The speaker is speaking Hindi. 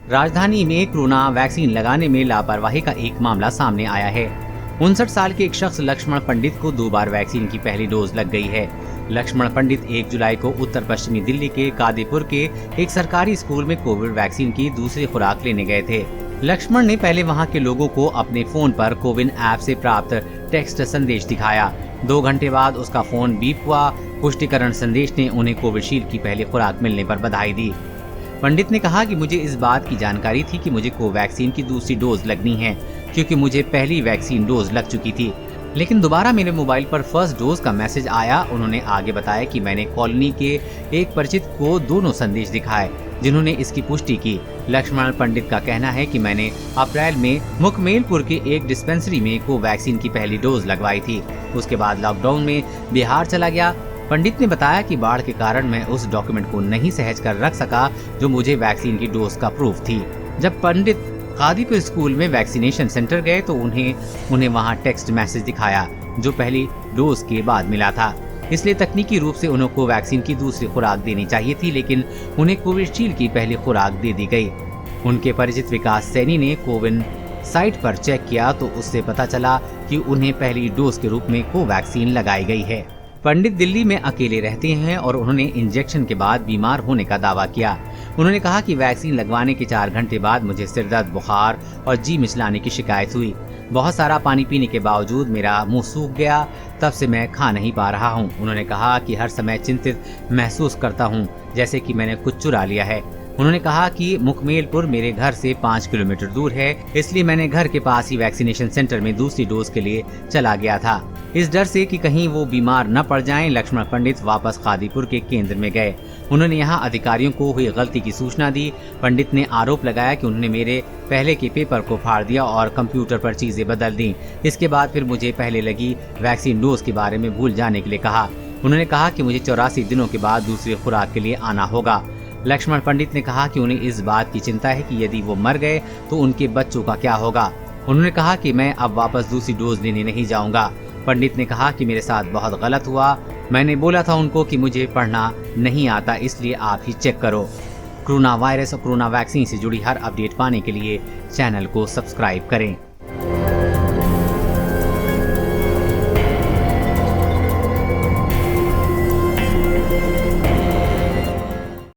राजधानी में कोरोना वैक्सीन लगाने में लापरवाही का एक मामला सामने आया है। 59 साल के एक शख्स लक्ष्मण पंडित को 2 बार वैक्सीन की पहली डोज लग गई है। लक्ष्मण पंडित 1 जुलाई को उत्तर पश्चिमी दिल्ली के कादीपुर के एक सरकारी स्कूल में कोविड वैक्सीन की दूसरी खुराक लेने गए थे। लक्ष्मण ने पहले वहां के लोगों को अपने फोन पर कोविन ऐप से प्राप्त टेक्स्ट संदेश दिखाया। 2 घंटे बाद उसका फोन बीप हुआ। पुष्टिकरण संदेश ने उन्हें कोविशील्ड की पहली खुराक मिलने पर बधाई दी। पंडित ने कहा कि मुझे इस बात की जानकारी थी कि मुझे कोवैक्सीन की दूसरी डोज लगनी है, क्योंकि मुझे पहली वैक्सीन डोज लग चुकी थी, लेकिन दोबारा मेरे मोबाइल पर फर्स्ट डोज का मैसेज आया। उन्होंने आगे बताया कि मैंने कॉलोनी के एक परिचित को दोनों संदेश दिखाए, जिन्होंने इसकी पुष्टि की। लक्ष्मण पंडित का कहना है कि मैंने अप्रैल में मुखमेलपुर के एक डिस्पेंसरी में कोवैक्सीन की पहली डोज लगवाई थी। उसके बाद लॉकडाउन में बिहार चला गया। पंडित ने बताया कि बाढ़ के कारण मैं उस डॉक्यूमेंट को नहीं सहज कर रख सका जो मुझे वैक्सीन की डोज का प्रूफ थी। जब पंडित कादीपुर स्कूल में वैक्सीनेशन सेंटर गए तो उन्हें वहां टेक्स्ट मैसेज दिखाया जो पहली डोज के बाद मिला था। इसलिए तकनीकी रूप से उन्हें कोवैक्सीन की दूसरी खुराक देनी चाहिए थी, लेकिन उन्हें कोविशील्ड की पहली खुराक दे दी गई। उनके परिचित विकास सैनी ने कोविन साइट पर चेक किया तो उससे पता चला कि उन्हें पहली डोज के रूप में कोवैक्सीन लगाई गई है। पंडित दिल्ली में अकेले रहते हैं और उन्होंने इंजेक्शन के बाद बीमार होने का दावा किया। उन्होंने कहा कि वैक्सीन लगवाने के 4 घंटे बाद मुझे सिरदर्द, बुखार और जी मिचलाने की शिकायत हुई। बहुत सारा पानी पीने के बावजूद मेरा मुंह सूख गया। तब से मैं खा नहीं पा रहा हूं। उन्होंने कहा कि हर समय चिंतित महसूस करता हूं, जैसे कि मैंने कुछ चुरा लिया है। उन्होंने कहा कि मुखमेलपुर मेरे घर से 5 किलोमीटर दूर है, इसलिए मैंने घर के पास ही वैक्सीनेशन सेंटर में दूसरी डोज के लिए चला गया था। इस डर से कि कहीं वो बीमार न पड़ जाएं, लक्ष्मण पंडित वापस कादीपुर के केंद्र में गए। उन्होंने यहां अधिकारियों को हुई गलती की सूचना दी। पंडित ने आरोप लगाया कि उन्होंने मेरे पहले के पेपर को फाड़ दिया और कंप्यूटर पर चीजें बदल दी। इसके बाद फिर मुझे पहले लगी वैक्सीन डोज के बारे में भूल जाने के लिए कहा। उन्होंने कहा कि मुझे 84 दिनों के बाद दूसरी खुराक के लिए आना होगा। लक्ष्मण पंडित ने कहा कि उन्हें इस बात की चिंता है कि यदि वो मर गए तो उनके बच्चों का क्या होगा। उन्होंने कहा कि मैं अब वापस दूसरी डोज लेने नहीं जाऊंगा। पंडित ने कहा कि मेरे साथ बहुत गलत हुआ। मैंने बोला था उनको कि मुझे पढ़ना नहीं आता, इसलिए आप ही चेक करो। कोरोना वायरस और कोरोना वैक्सीन से जुड़ी हर अपडेट पाने के लिए चैनल को सब्सक्राइब करें।